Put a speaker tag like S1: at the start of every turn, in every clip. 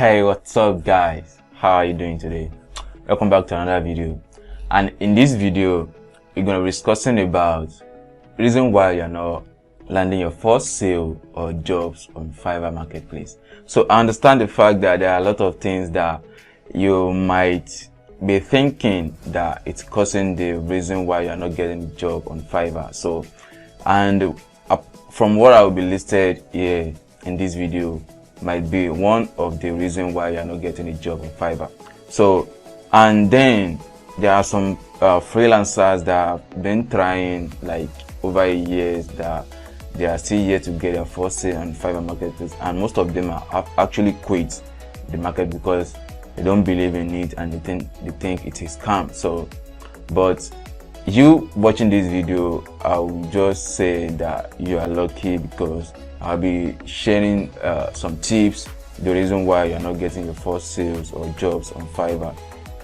S1: Hey, what's up guys? How are you doing today? Welcome back to another video. And in this video, we're going to be discussing about the reason why you're not landing your first sale or jobs on Fiverr marketplace. So I understand the fact that there are a lot of things that you might be thinking that it's causing the reason why you're not getting a job on Fiverr. So, and from what I will be listed here in this video might be one of the reasons why you're not getting a job on Fiverr. So, and then there are some freelancers that have been trying like over years that they are still yet to get their first sale on Fiverr marketplace, and most of them have actually quit the market because they don't believe in it and they think it is scam. So, but you watching this video, I will just say that you are lucky because I'll be sharing some tips, the reason why you're not getting your first sales or jobs on Fiverr,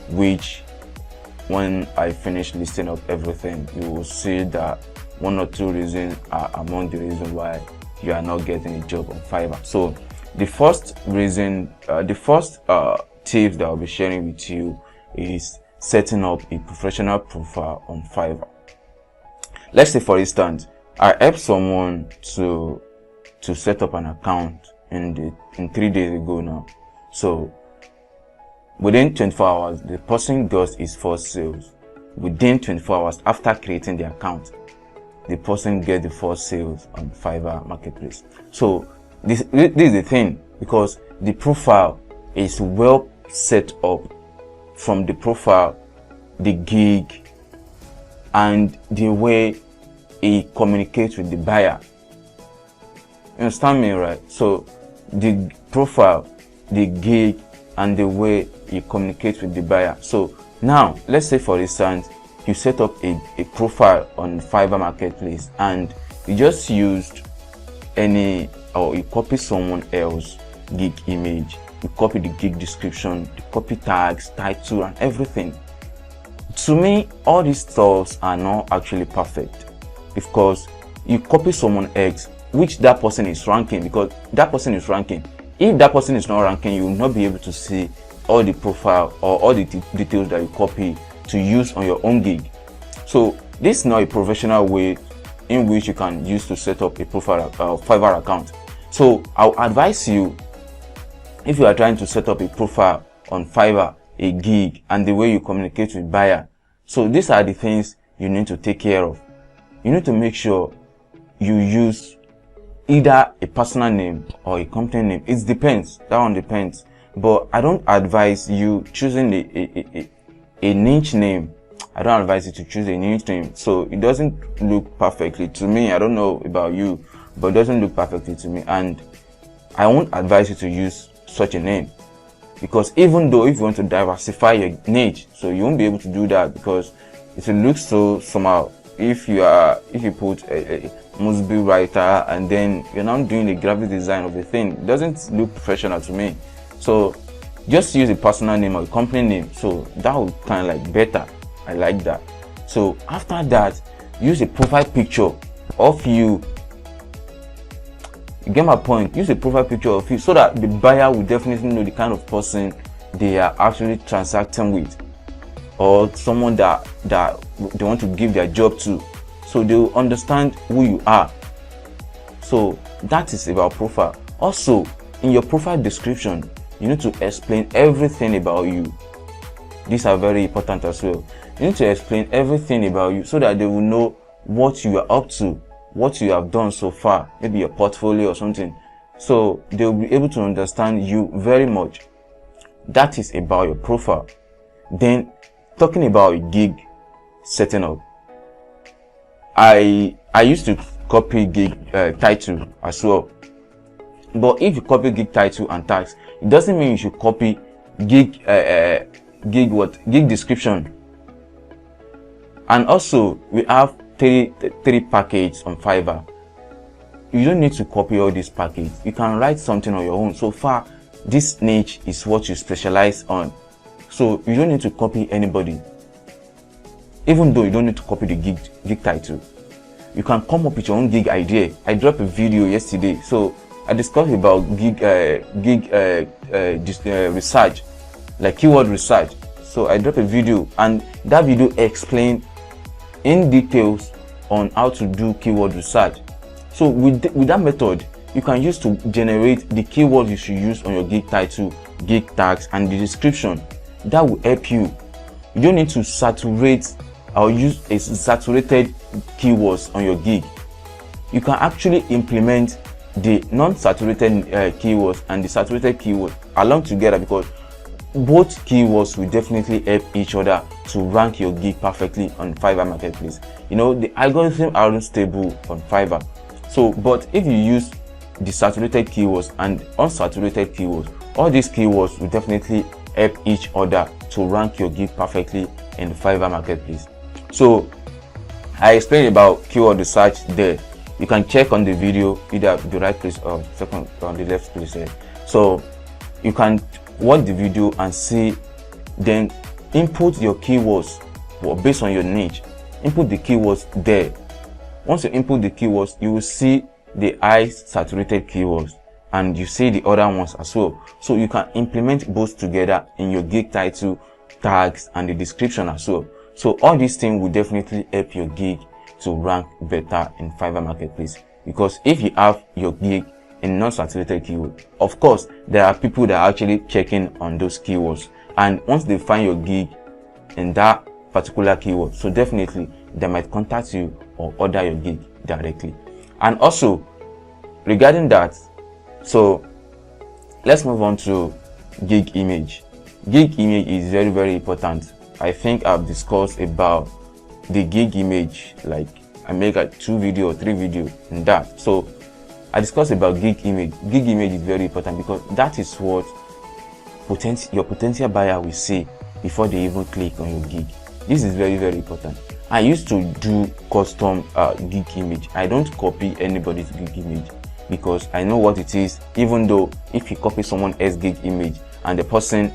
S1: which when I finish listing up everything, you will see that one or two reasons are among the reasons why you are not getting a job on Fiverr. So the first reason, tips that I'll be sharing with you is setting up a professional profile on Fiverr. Let's say for instance, I helped someone to set up an account in 3 days ago now. So within 24 hours, the person got his first sales. Within 24 hours after creating the account, the person gets the first sales on Fiverr marketplace. So this is the thing, because the profile is well set up. From the profile, the gig, and the way he communicates with the buyer. You understand me, right? So the profile, the gig, and the way you communicate with the buyer. So now let's say for instance you set up a profile on Fiverr marketplace and you just used you copy someone else gig image, you copy the gig description, you copy tags, title, and everything. To me, all these stuffs are not actually perfect because you copy someone else which that person is ranking, because that person is ranking. If that person is not ranking, you will not be able to see all the profile or all the details that you copy to use on your own gig. So this is not a professional way in which you can use to set up a profile Fiverr account. So I'll advise you, if you are trying to set up a profile on Fiverr, a gig, and the way you communicate with buyer, so these are the things you need to take care of. You need to make sure you use either a personal name or a company name. It depends. That one depends. But I don't advise you choosing a niche name. I don't advise you to choose a niche name. So it doesn't look perfectly to me. I don't know about you, but it doesn't look perfectly to me. And I won't advise you to use such a name, because even though if you want to diversify your niche, so you won't be able to do that because it will look so somehow. If you put a must be writer and then you're not doing the graphic design of the thing, it doesn't look professional to me. So just use a personal name or a company name, so that would kind of like better. I like that. So after that, use a profile picture of you. You get my point? Use a profile picture of you so that the buyer will definitely know the kind of person they are actually transacting with, or someone that they want to give their job to, so they will understand who you are. So that is about profile. Also, in your profile description, you need to explain everything about you. These are very important as well. You need to explain everything about you so that they will know what you are up to, what you have done so far, maybe your portfolio or something. So they will be able to understand you very much. That is about your profile. Then talking about a gig setting up, I used to copy gig title as well. But if you copy gig title and tags, it doesn't mean you should copy gig description. And also we have three packages on Fiverr. You don't need to copy all these packages. You can write something on your own. So far, this niche is what you specialize on. So you don't need to copy anybody. Even though you don't need to copy the gig title, you can come up with your own gig idea. I dropped a video yesterday, so I discussed about research, like keyword research. So I dropped a video, and that video explained in details on how to do keyword research. So with that method, you can use to generate the keywords you should use on your gig title, gig tags, and the description. That will help you. You don't need to saturate or use a saturated keywords on your gig. You can actually implement the non-saturated keywords and the saturated keywords along together, because both keywords will definitely help each other to rank your gig perfectly on Fiverr marketplace. You know, the algorithm aren't stable on Fiverr. So, but if you use the saturated keywords and unsaturated keywords, all these keywords will definitely help each other to rank your gig perfectly in the Fiverr marketplace. So I explained about keyword research there. You can check on the video, either the right place or second on the left place there. So you can watch the video and see, then input your keywords based on your niche. Input the keywords there. Once you input the keywords, you will see the high saturated keywords, and you see the other ones as well. So you can implement both together in your gig title, tags, and the description as well. So all these things will definitely help your gig to rank better in Fiverr marketplace, because if you have your gig in non-saturated keyword, of course there are people that are actually checking on those keywords, and once they find your gig in that particular keyword, so definitely they might contact you or order your gig directly. And also regarding that, so let's move on to gig image. Gig image is very, very important. I think I've discussed about the gig image, like I make like 2 video or 3 video in that. So I discussed about gig image. Gig image is very important because that is what your potential buyer will see before they even click on your gig. This is very, very important. I used to do custom gig image. I don't copy anybody's gig image because I know what it is. Even though if you copy someone else's gig image and the person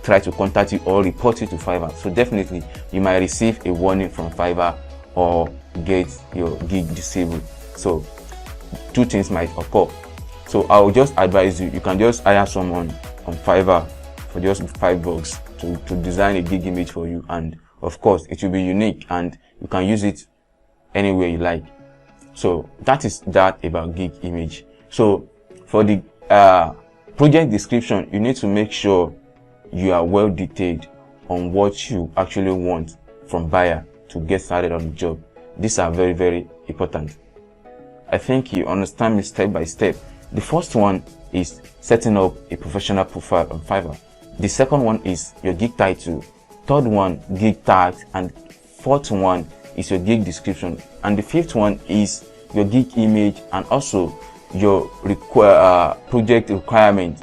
S1: try to contact you or report you to Fiverr, so definitely you might receive a warning from Fiverr or get your gig disabled. So 2 things might occur. So I will just advise you can just hire someone on Fiverr for just $5 to design a gig image for you, and of course it will be unique and you can use it anywhere you like. So that is that about gig image. So for the project description, you need to make sure you are well detailed on what you actually want from buyer to get started on the job. These are very, very important. I think you understand me step by step. The first one is setting up a professional profile on Fiverr. The second one is your gig title. Third one, gig tags, and fourth one is your gig description. And the fifth one is your gig image and also your project requirement.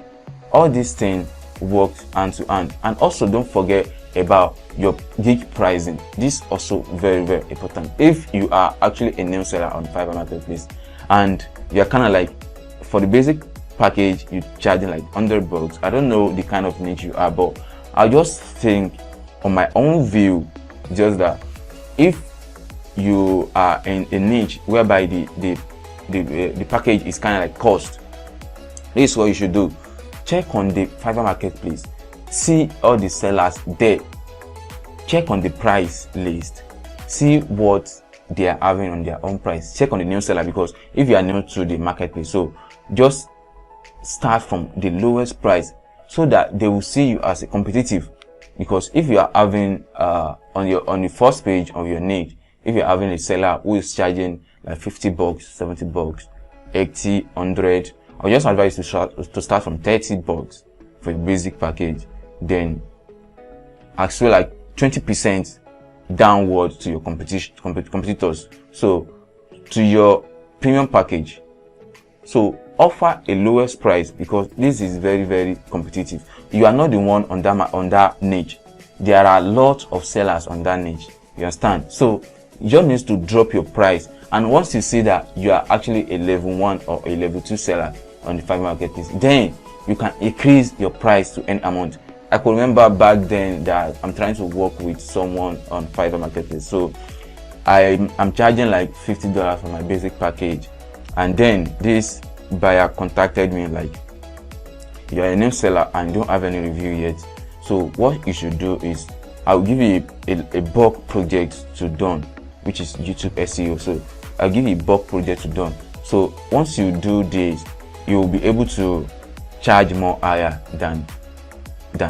S1: All these things work hand to hand. And also don't forget about your gig pricing. This also very, very important. If you are actually a new seller on Fiverr marketplace and you're kind of like, for the basic package you're charging like $100. I don't know the kind of niche you are, but I just think on my own view, just that if you are in a niche whereby the package is kind of like cost, this is what you should do. Check on the Fiverr marketplace, see all the sellers there, check on the price list, see what they are having on their own price. Check on the new seller, because if you are new to the marketplace, so just start from the lowest price so that they will see you as a competitive. Because if you are having on the first page of your niche, if you're having a seller who is charging like $50, $70, 80, 100, I'll just advise you to start from $30 for your basic package, then actually like 20% downward to your competitors, so to your premium package. So offer a lowest price, because this is very, very competitive. You are not the one on that niche. There are a lot of sellers on that niche, you understand? So you just need to drop your price, and once you see that you are actually a level 1 or a level 2 seller on the Fiverr marketplace, then you can increase your price to any amount. I could remember back then that I'm trying to work with someone on Fiverr marketplace, so I'm charging like $50 for my basic package, and then this buyer contacted me like, you're a new seller and you don't have any review yet, so what you should do is I'll give you a bulk project to done, which is YouTube SEO. So I'll give you a bulk project to done. So once you do this, you'll be able to charge more higher than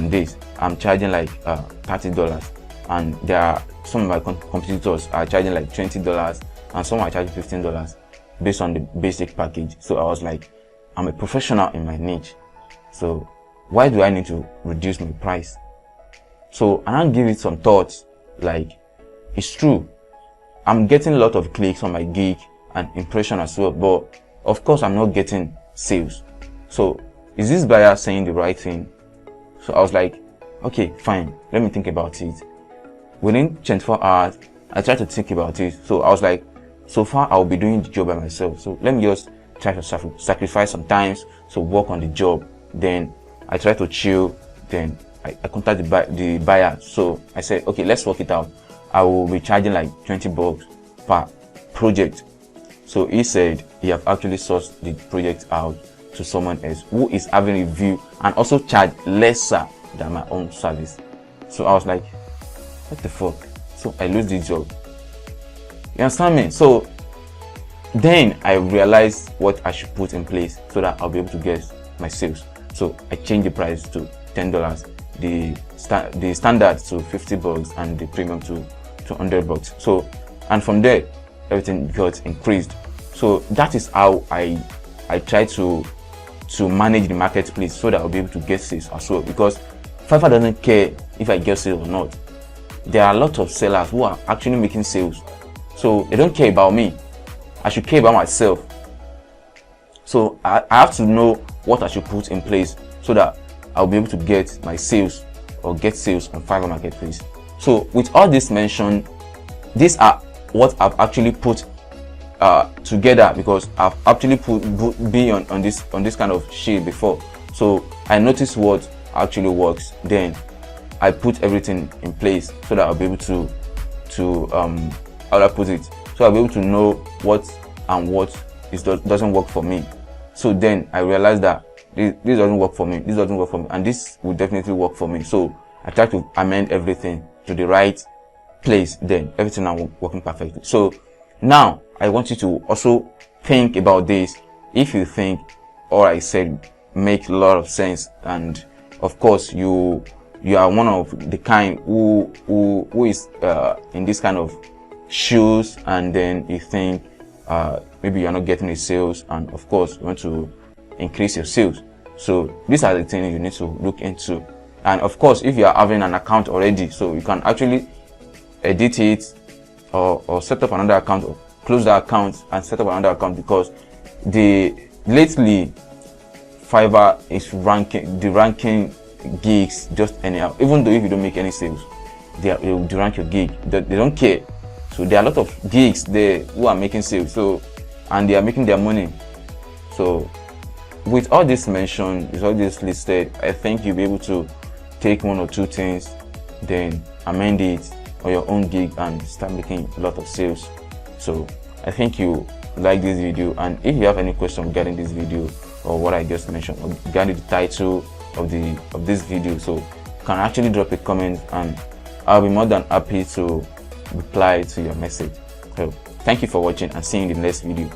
S1: this. I'm charging like $30, and there are some of my competitors are charging like $20, and some are charging $15 based on the basic package. So I was like, I'm a professional in my niche, so why do I need to reduce my price? So I give it some thoughts, like, it's true, I'm getting a lot of clicks on my gig and impression as well, but of course I'm not getting sales. So is this buyer saying the right thing? So I was like, okay, fine, let me think about it. Within 24 hours, I tried to think about it. So I was like, so far I'll be doing the job by myself, so let me just try to sacrifice some times to work on the job. Then I try to chill. Then I contacted the buyer. So I said, okay, let's work it out. I will be charging like $20 per project. So he said he have actually sourced the project out to someone else who is having a review and also charge lesser than my own service. So I was like, what the fuck? So I lose the job. You understand me? So then I realized what I should put in place so that I'll be able to get my sales. So I changed the price to $10, the standard to $50, and the premium to $100. So, and from there everything got increased. So that is how I try to manage the marketplace so that I'll be able to get sales as well, because Fiverr doesn't care if I get sales or not. There are a lot of sellers who are actually making sales, so they don't care about me. I should care about myself. So I have to know what I should put in place so that I'll be able to get my sales or get sales on Fiverr marketplace. So with all this mentioned, these are what I've actually put together, because I've actually been on this kind of shit before. So I noticed what actually works, then I put everything in place so that I'll be able to how do I put it, so I'll be able to know what doesn't work for me. So then I realized that this doesn't work for me, this doesn't work for me, and this will definitely work for me. So I try to amend everything to the right place, then everything now working perfectly. So now I want you to also think about this. If you think all I said make a lot of sense, and of course you are one of the kind who is in this kind of shoes, and then you think maybe you're not getting the sales, and of course you want to increase your sales. So these are the things you need to look into. And of course, if you are having an account already, so you can actually edit it or set up another account, or close the account and set up another account, because lately Fiverr is ranking gigs just anyhow. Even though if you don't make any sales, they will rank your gig. They don't care. So there are a lot of gigs there who are making sales, so, and they are making their money. So with all this mentioned, with all this listed, I think you'll be able to take one or two things, then amend it on your own gig and start making a lot of sales. So I think you like this video, and if you have any question regarding this video or what I just mentioned, or regarding the title of this video, so you can actually drop a comment and I'll be more than happy to reply to your message. So thank you for watching, and see you in the next video.